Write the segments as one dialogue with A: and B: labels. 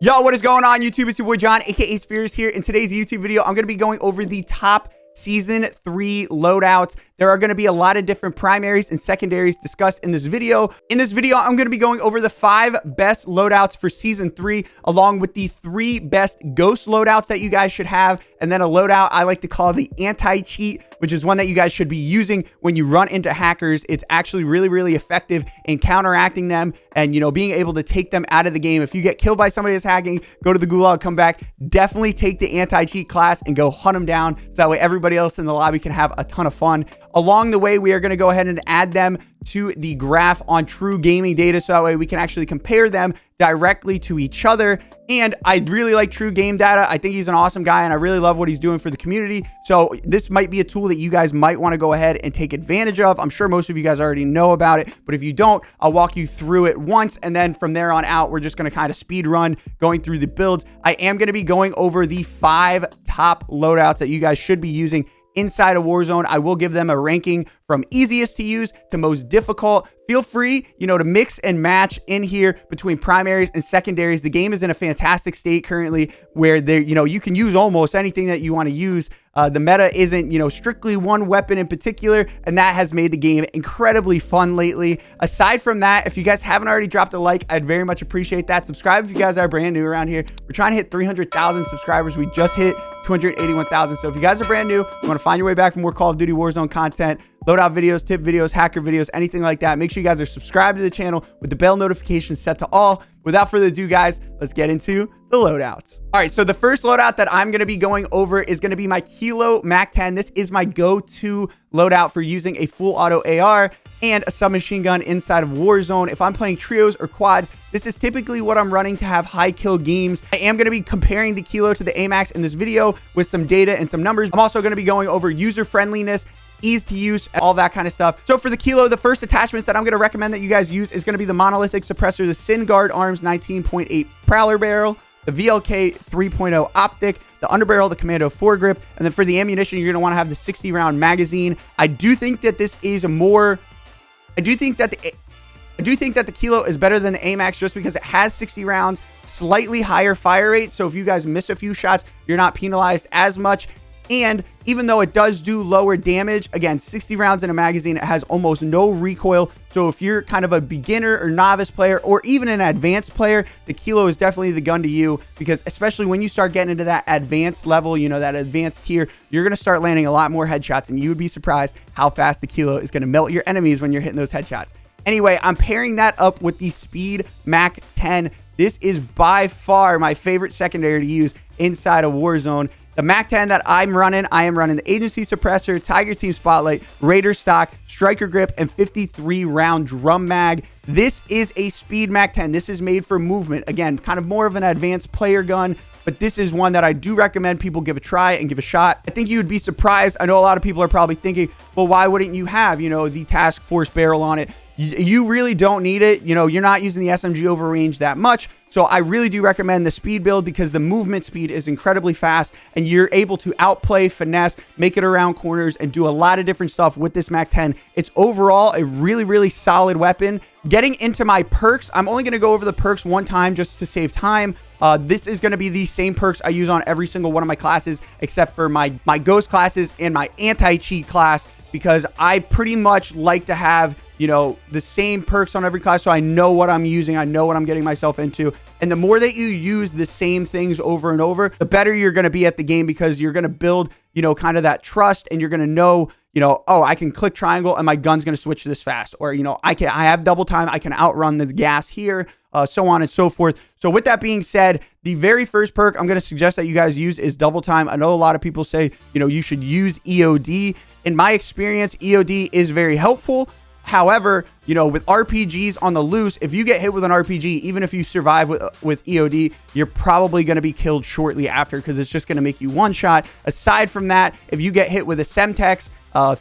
A: Yo, what is going on YouTube? It's your boy John, aka Speros here. In today's YouTube video, I'm going to be going over the top Season 3 loadouts. There are going to be a lot of different primaries and secondaries discussed in this video. In this video, I'm going to be going over the 5 best loadouts for Season 3, along with the 3 best ghost loadouts that you guys should have, and then a loadout I like to call the anti-cheat, which is one that you guys should be using when you run into hackers. It's actually really effective in counteracting them and, being able to take them out of the game. If you get killed by somebody that's hacking, go to the gulag, come back, definitely take the anti-cheat class and go hunt them down so that way everybody else in the lobby can have a ton of fun. Along the way, we are going to go ahead and add them to the graph on True Gaming Data so that way we can actually compare them directly to each other. And I really like True Game Data. I think he's an awesome guy and I really love what he's doing for the community. So this might be a tool that you guys might want to go ahead and take advantage of. I'm sure most of you guys already know about it, but if you don't, I'll walk you through it once. And then from there on out, we're just going to kind of speed run going through the builds. I am going to be going over the 5 top loadouts that you guys should be using inside of Warzone. I will give them a ranking from easiest to use to most difficult. Feel free, to mix and match in here between primaries and secondaries. The game is in a fantastic state currently where there, you can use almost anything that you want to use. The meta isn't, strictly one weapon in particular, and that has made the game incredibly fun lately. Aside from that, if you guys haven't already dropped a like, I'd very much appreciate that. Subscribe if you guys are brand new around here. We're trying to hit 300,000 subscribers. We just hit 281,000. So if you guys are brand new, you want to find your way back for more Call of Duty Warzone content, loadout videos, tip videos, hacker videos, anything like that, make sure you guys are subscribed to the channel with the bell notifications set to all. Without further ado, guys, let's get into the loadouts. All right, so the first loadout that I'm going to be going over is going to be my Kilo MAC-10. This is my go-to loadout for using a full auto AR and a submachine gun inside of Warzone. If I'm playing trios or quads, this is typically what I'm running to have high kill games. I am going to be comparing the Kilo to the AMAX in this video with some data and some numbers. I'm also going to be going over user friendliness, ease to use, all that kind of stuff. So for the Kilo, the first attachments that I'm going to recommend that you guys use is going to be the monolithic suppressor, the Sin Guard Arms 19.8 Prowler barrel, the VLK 3.0 optic, the underbarrel, the Commando foregrip, and then for the ammunition, you're going to want to have the 60 round magazine. I do think that this is more, I do think that the Kilo is better than the AMAX just because it has 60 rounds, slightly higher fire rate. So if you guys miss a few shots, you're not penalized as much. And even though it does do lower damage, again, 60 rounds in a magazine, it has almost no recoil. So if you're kind of a beginner or novice player or even an advanced player, the Kilo is definitely the gun to you, because especially when you start getting into that advanced level, that advanced tier, you're going to start landing a lot more headshots, and you would be surprised how fast the Kilo is going to melt your enemies when you're hitting those headshots. Anyway, I'm pairing that up with the Speed MAC-10. This is by far my favorite secondary to use inside of Warzone. The MAC-10 that I am running the Agency Suppressor, Tiger Team Spotlight, Raider Stock, Striker Grip, and 53 round drum mag. This is a Speed MAC-10. This is made for movement. Again, kind of more of an advanced player gun, but this is one that I do recommend people give a try and give a shot. I think you would be surprised. I know a lot of people are probably thinking, well, why wouldn't you have, the Task Force barrel on it? You really don't need it. You're not using the SMG over range that much. So I really do recommend the speed build because the movement speed is incredibly fast and you're able to outplay, finesse, make it around corners, and do a lot of different stuff with this MAC-10. It's overall a really solid weapon. Getting into my perks, I'm only going to go over the perks one time just to save time. This is going to be the same perks I use on every single one of my classes except for my ghost classes and my anti-cheat class, because I pretty much like to have the same perks on every class, so I know what I'm using, I know what I'm getting myself into. And the more that you use the same things over and over, the better you're going to be at the game, because you're going to build, kind of that trust, and you're going to know, oh, I can click triangle and my gun's going to switch this fast, or, I have double time, I can outrun the gas here, so on and so forth. So with that being said, the very first perk I'm going to suggest that you guys use is double time. I know a lot of people say, you should use EOD. In my experience, EOD is very helpful. However, with RPGs on the loose, if you get hit with an RPG, even if you survive with EOD, you're probably going to be killed shortly after, because it's just going to make you one shot. Aside from that, if you get hit with a Semtex,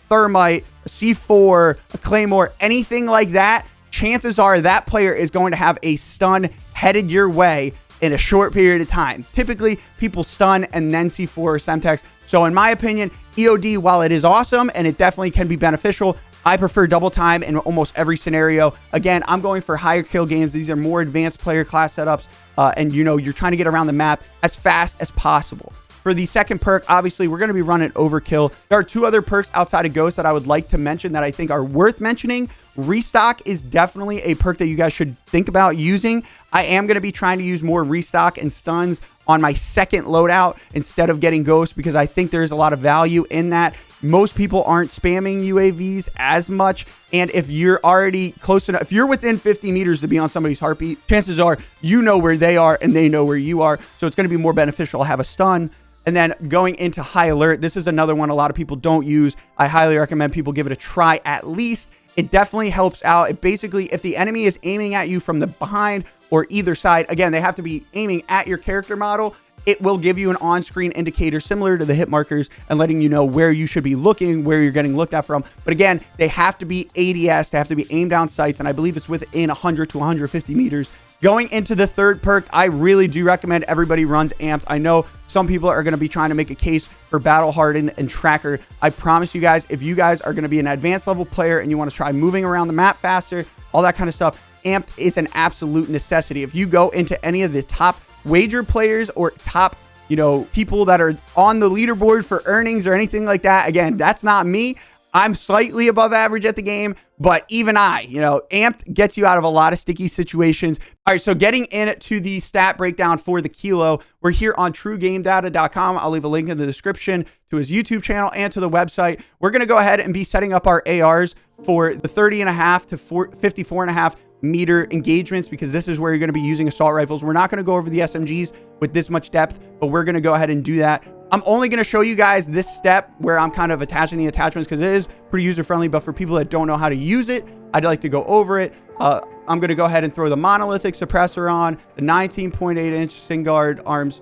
A: Thermite, a C4, a Claymore, anything like that, chances are that player is going to have a stun headed your way in a short period of time. Typically, people stun and then C4 or Semtex. So in my opinion, EOD, while it is awesome and it definitely can be beneficial, I prefer double time in almost every scenario. Again, I'm going for higher kill games. These are more advanced player class setups. And you know, you're trying to get around the map as fast as possible. For the second perk, obviously, we're going to be running overkill. There are 2 other perks outside of Ghost that I would like to mention that I think are worth mentioning. Restock is definitely a perk that you guys should think about using. I am going to be trying to use more restock and stuns on my second loadout instead of getting Ghost, because I think there's a lot of value in that. Most people aren't spamming UAVs as much. And if you're already close enough, if you're within 50 meters to be on somebody's heartbeat, chances are you know where they are and they know where you are. So it's going to be more beneficial to have a stun. And then going into high alert, this is another one a lot of people don't use. I highly recommend people give it a try at least. It definitely helps out. It basically, if the enemy is aiming at you from the behind or either side, again, they have to be aiming at your character model. It will give you an on-screen indicator similar to the hit markers and letting you know where you should be looking, where you're getting looked at from. But again, they have to be ADS, they have to be aimed down sights, and I believe it's within 100 to 150 meters. Going into the third perk, I really do recommend everybody runs Amped. I know some people are going to be trying to make a case for Battle Hardened and Tracker. I promise you guys, if you guys are going to be an advanced level player and you want to try moving around the map faster, all that kind of stuff, Amped is an absolute necessity. If you go into any of the top wager players or top, you know, people that are on the leaderboard for earnings or anything like that, again, that's not me. I'm slightly above average at the game, but even you know, Amped gets you out of a lot of sticky situations. All right, so getting into the stat breakdown for the Kilo, we're here on truegamedata.com. I'll leave a link in the description to his YouTube channel and to the website. We're going to go ahead and be setting up our ARs for the 30.5 to 54.5 meter engagements, because this is where you're going to be using assault rifles. We're not going to go over the SMGs with this much depth, but we're going to go ahead and do that. I'm only going to show you guys this step where I'm kind of attaching the attachments because it is pretty user-friendly, but for people that don't know how to use it, I'd like to go over it. I'm going to go ahead and throw the monolithic suppressor on, the 19.8-inch SingGuard arms,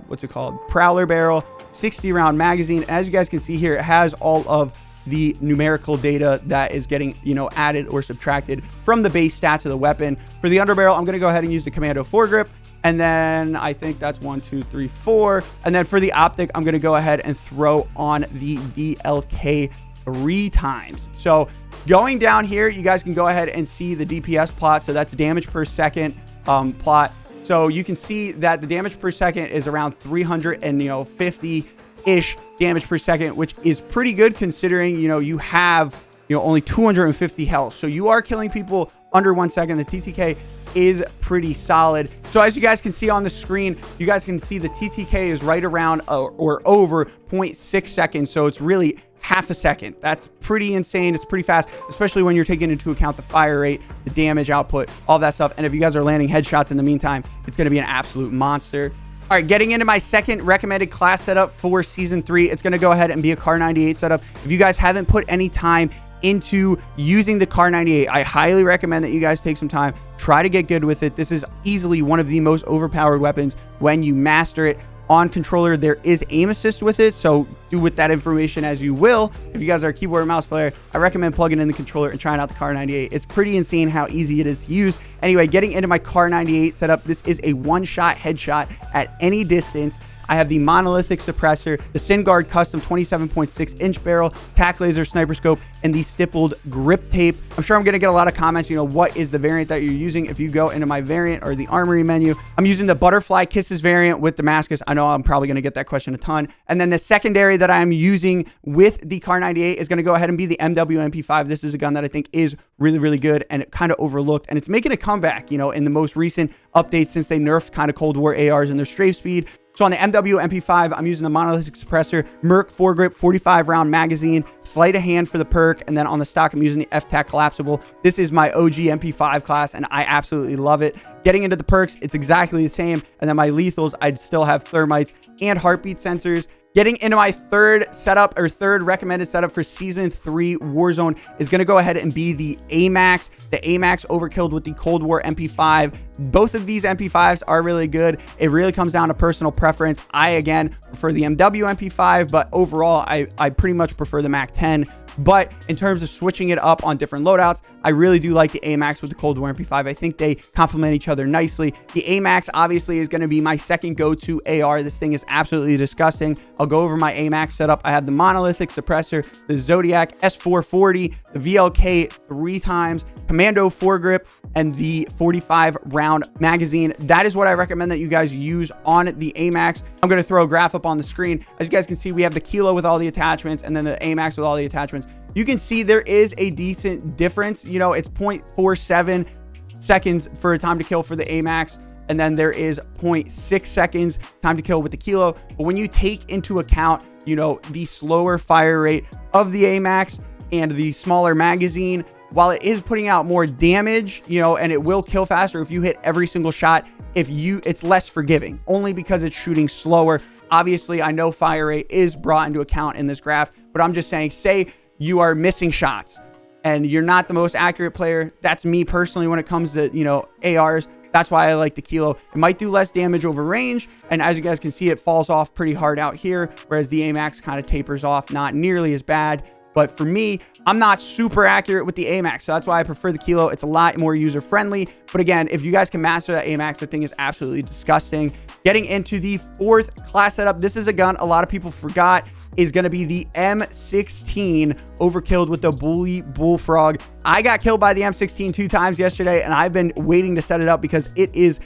A: what's it called? Prowler barrel, 60-round magazine. As you guys can see here, it has all of the numerical data that is getting, you know, added or subtracted from the base stats of the weapon. For the underbarrel, I'm going to go ahead and use the Commando foregrip. And then I think that's 1, 2, 3, 4. And then for the optic, I'm going to go ahead and throw on the VLK 3 times. So going down here, you guys can go ahead and see the DPS plot. So that's damage per second plot. So you can see that the damage per second is around 350-ish damage per second, which is pretty good considering, you know, you have, you know, only 250 health. So you are killing people under 1 second. The TTK is pretty solid. So as you guys can see on the screen, you guys can see the TTK is right around or over 0.6 seconds. So it's really half a second. That's pretty insane. It's pretty fast, especially when you're taking into account the fire rate, the damage output, all that stuff. And if you guys are landing headshots in the meantime, it's going to be an absolute monster. All right, getting into my second recommended class setup for Season 3, it's going to go ahead and be a Car 98 setup. If you guys haven't put any time into using the Car 98, I highly recommend that you guys take some time, try to get good with it. This is easily one of the most overpowered weapons when you master it. On controller, there is aim assist with it, so do with that information as you will. If you guys are a keyboard and mouse player, I recommend plugging in the controller and trying out the Car 98. It's pretty insane how easy it is to use. Anyway, getting into my Car 98 setup, this is a one-shot headshot at any distance. I have the monolithic suppressor, the SingGuard custom 27.6-inch barrel, tac laser sniper scope, and the stippled grip tape. I'm sure I'm going to get a lot of comments, you know, what is the variant that you're using? If you go into my variant or the armory menu, I'm using the Butterfly Kisses variant with Damascus. I know I'm probably going to get that question a ton. And then the secondary that I'm using with the Car 98 is going to go ahead and be the MW MP5. This is a gun that I think is really, really good and it kind of overlooked. And it's making a comeback, you know, in the most recent updates since they nerfed kind of Cold War ARs and their strafe speed. So on the MW MP5, I'm using the monolithic suppressor, Merc foregrip, 45-round magazine, sleight of hand for the perk, and then on the stock, I'm using the FTAC collapsible. This is my OG MP5 class, and I absolutely love it. Getting into the perks, it's exactly the same. And then my lethals, I'd still have thermites and heartbeat sensors. Getting into my third recommended setup for Season 3 Warzone is going to go ahead and be the AMAX. The AMAX overkilled with the Cold War MP5. Both of these MP5s are really good. It really comes down to personal preference. I, again, prefer the MW MP5, but overall, I pretty much prefer the MAC 10. But in terms of switching it up on different loadouts, I really do like the AMAX with the Cold War MP5. I think they complement each other nicely. The AMAX obviously is going to be my second go-to AR. This thing is absolutely disgusting. I'll go over my AMAX setup. I have the monolithic suppressor, the Zodiac S440, the VLK 3 times, Commando foregrip, and the 45 round magazine. That is what I recommend that you guys use on the AMAX. I'm going to throw a graph up on the screen. As you guys can see, we have the Kilo with all the attachments and then the AMAX with all the attachments. You can see there is a decent difference. You know, it's 0.47 seconds for a time to kill for the AMAX, and then there is 0.6 seconds time to kill with the Kilo. But when you take into account, you know, the slower fire rate of the AMAX and the smaller magazine, while it is putting out more damage, you know, and it will kill faster if you hit every single shot, it's less forgiving, only because it's shooting slower. Obviously, I know fire rate is brought into account in this graph, but I'm just saying, say you are missing shots and you're not the most accurate player. That's me personally when it comes to, you know, ARs. That's why I like the Kilo. It might do less damage over range, and as you guys can see, it falls off pretty hard out here, whereas the AMAX kind of tapers off, not nearly as bad. But for me, I'm not super accurate with the AMAX, so that's why I prefer the Kilo. It's a lot more user-friendly. But again, if you guys can master that AMAX, the thing is absolutely disgusting. Getting into the fourth class setup, this is a gun a lot of people forgot is going to be the M16 overkilled with the Bully Bullfrog. I got killed by the M16 2 times yesterday, and I've been waiting to set it up because it is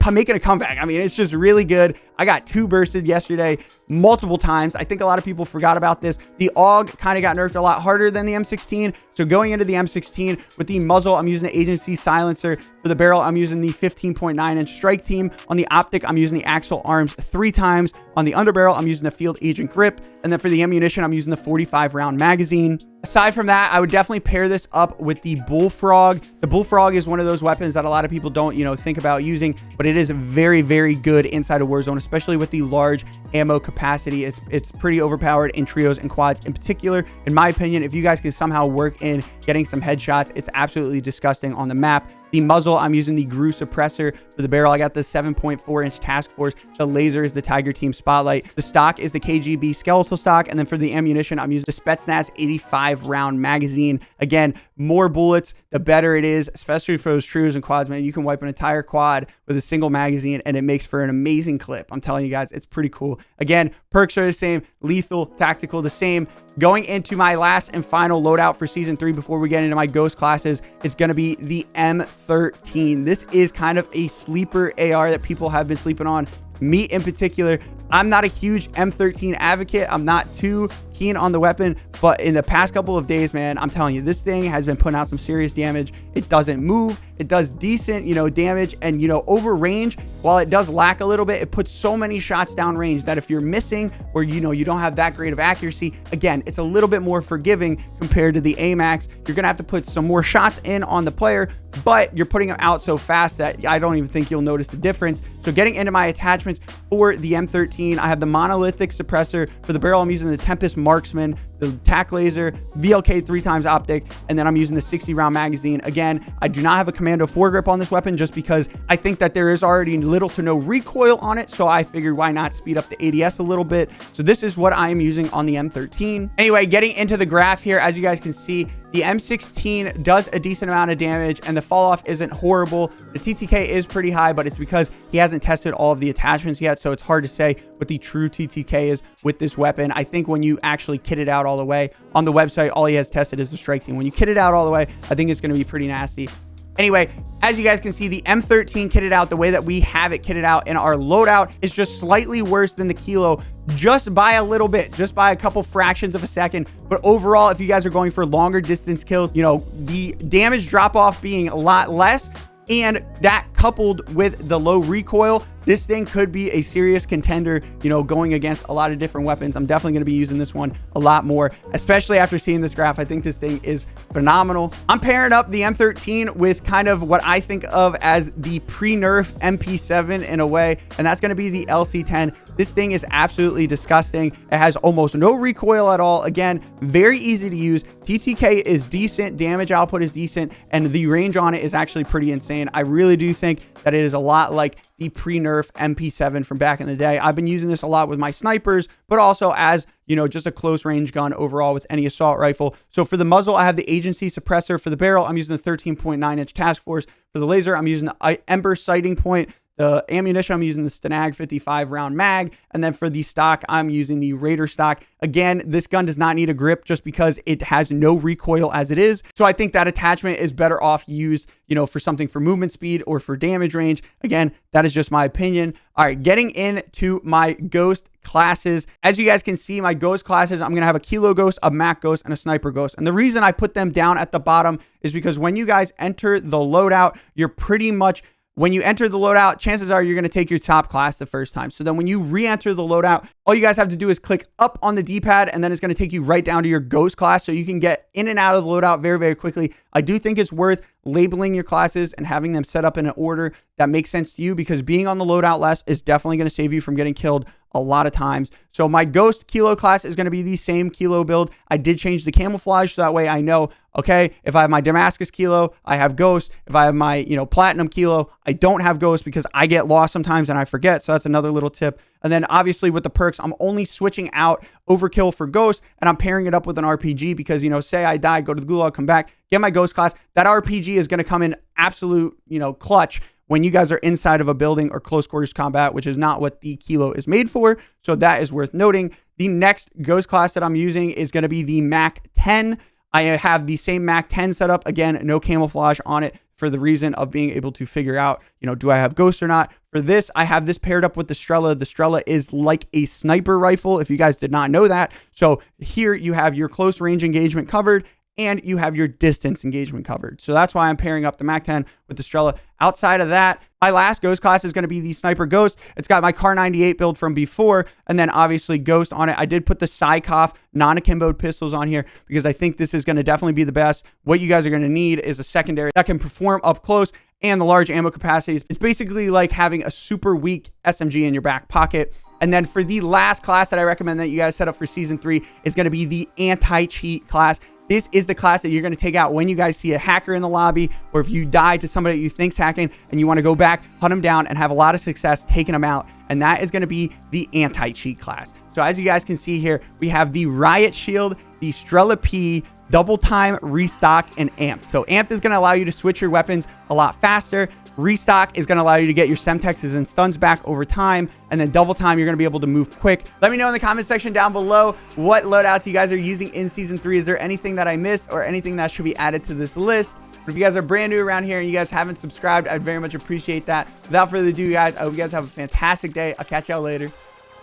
A: making a comeback. I mean, it's just really good. I got 2 bursted yesterday multiple times. I think a lot of people forgot about this. The AUG kind of got nerfed a lot harder than the M16. So going into the M16 with the muzzle, I'm using the agency silencer. For the barrel, I'm using the 15.9 inch strike team. On the optic, I'm using the Axle Arms 3 times. On the underbarrel, I'm using the field agent grip. And then for the ammunition, I'm using the 45 round magazine. Aside from that, I would definitely pair this up with the Bullfrog. The Bullfrog is one of those weapons that a lot of people don't, you know, think about using, but it is very, very good inside a Warzone, especially with the large ammo capacity. It's pretty overpowered in trios and quads in particular. In my opinion, if you guys can somehow work in getting some headshots, it's absolutely disgusting on the map. The muzzle, I'm using the GRU suppressor. For the barrel, I got the 7.4 inch task force. The laser is the Tiger Team Spotlight. The stock is the KGB skeletal stock. And then for the ammunition, I'm using the Spetsnaz 85 round magazine. Again, more bullets, the better it is, especially for those trios and quads, man. You can wipe an entire quad with a single magazine and it makes for an amazing clip. I'm telling you guys, it's pretty cool. Again, perks are the same, lethal, tactical, the same. Going into my last and final loadout for season 3 before we get into my ghost classes, it's going to be the M13. This is kind of a sleeper AR that people have been sleeping on. Me in particular, I'm not a huge M13 advocate. I'm not too keen on the weapon, but in the past couple of days, man, I'm telling you, this thing has been putting out some serious damage. It doesn't move. It does decent, you know, damage, and, you know, over range, while it does lack a little bit, it puts so many shots down range that if you're missing or, you know, you don't have that great of accuracy, again, it's a little bit more forgiving compared to the AMAX. You're going to have to put some more shots in on the player, but you're putting them out so fast that I don't even think you'll notice the difference. So getting into my attachments for the M13, I have the monolithic suppressor. For the barrel, I'm using the Tempest Marksman, the tac laser, VLK 3 times optic, and then I'm using the 60 round magazine. Again, I do not have a commando foregrip on this weapon just because I think that there is already little to no recoil on it, so I figured why not speed up the ADS a little bit. So this is what I am using on the M13. Anyway, getting into the graph here, as you guys can see, the M16 does a decent amount of damage and the fall off isn't horrible. The TTK is pretty high, but it's because he hasn't tested all of the attachments yet, so it's hard to say what the true TTK is with this weapon. I think when you actually kit it out all the way on the website, all he has tested is the strike team. When you kit it out all the way, I think it's going to be pretty nasty. Anyway, as you guys can see, the M13 kitted out the way that we have it kitted out in our loadout is just slightly worse than the Kilo, just by a little bit, just by a couple fractions of a second. But overall, if you guys are going for longer distance kills, you know, the damage drop off being a lot less, and that coupled with the low recoil, this thing could be a serious contender, you know, going against a lot of different weapons. I'm definitely going to be using this one a lot more, especially after seeing this graph. I think this thing is phenomenal. I'm pairing up the M13 with kind of what I think of as the pre-nerf MP7 in a way, and that's going to be the LC10. This thing is absolutely disgusting. It has almost no recoil at all. Again, very easy to use. TTK is decent, damage output is decent, and the range on it is actually pretty insane. I really do think that it is a lot like the pre-nerf MP7 from back in the day. I've been using this a lot with my snipers, but also as, you know, just a close range gun overall with any assault rifle. So for the muzzle, I have the agency suppressor. For the barrel, I'm using the 13.9-inch task force. For the laser, I'm using the Ember sighting point. The ammunition, I'm using the Stenag 55 round mag. And then for the stock, I'm using the Raider stock. Again, this gun does not need a grip just because it has no recoil as it is. So I think that attachment is better off used, you know, for something for movement speed or for damage range. Again, that is just my opinion. All right, getting into my ghost classes. As you guys can see, my ghost classes, I'm going to have a kilo ghost, a mac ghost, and a sniper ghost. And the reason I put them down at the bottom is because when you guys enter the loadout, you're pretty much... When you enter the loadout, chances are you're going to take your top class the first time. So then when you re-enter the loadout, all you guys have to do is click up on the D-pad, and then it's going to take you right down to your ghost class, so you can get in and out of the loadout very, very quickly. I do think it's worth labeling your classes and having them set up in an order that makes sense to you, because being on the loadout less is definitely going to save you from getting killed a lot of times. So my ghost kilo class is going to be the same kilo build. I did change the camouflage so that way I know, okay, if I have my Damascus kilo, I have ghost. If I have my, you know, platinum kilo, I don't have ghost because I get lost sometimes and I forget. So that's another little tip. And then obviously with the perks, I'm only switching out overkill for ghost, and I'm pairing it up with an RPG because, you know, say I die, go to the gulag, come back, get my ghost class. That RPG is going to come in absolute, you know, clutch when you guys are inside of a building or close quarters combat, which is not what the kilo is made for. So that is worth noting. The next ghost class that I'm using is going to be the Mac 10. I have the same Mac 10 setup. Again, no camouflage on it for the reason of being able to figure out, you know, do I have ghost or not? For this, I have this paired up with the Strela. The Strela is like a sniper rifle, if you guys did not know that. So here you have your close range engagement covered, and you have your distance engagement covered. So that's why I'm pairing up the Mac 10 with the Strela. Outside of that, my last ghost class is going to be the Sniper Ghost. It's got my Car 98 build from before, and then obviously ghost on it. I did put the Psykoff non-akimboed pistols on here because I think this is going to definitely be the best. What you guys are going to need is a secondary that can perform up close, and the large ammo capacities. It's basically like having a super weak SMG in your back pocket. And then for the last class that I recommend that you guys set up for Season 3 is going to be the anti-cheat class. This is the class that you're going to take out when you guys see a hacker in the lobby, or if you die to somebody that you think's hacking and you want to go back, hunt them down, and have a lot of success taking them out. And that is going to be the anti-cheat class. So as you guys can see here, we have the Riot Shield, the Strela P, Double Time, Restock, and Amped. So Amped is going to allow you to switch your weapons a lot faster. Restock is going to allow you to get your Semtexes and stuns back over time. And then Double Time, you're going to be able to move quick. Let me know in the comment section down below what loadouts you guys are using in Season 3. Is there anything that I missed or anything that should be added to this list? But if you guys are brand new around here and you guys haven't subscribed, I'd very much appreciate that. Without further ado, guys, I hope you guys have a fantastic day. I'll catch y'all later.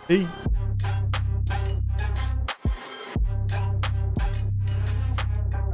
A: Peace.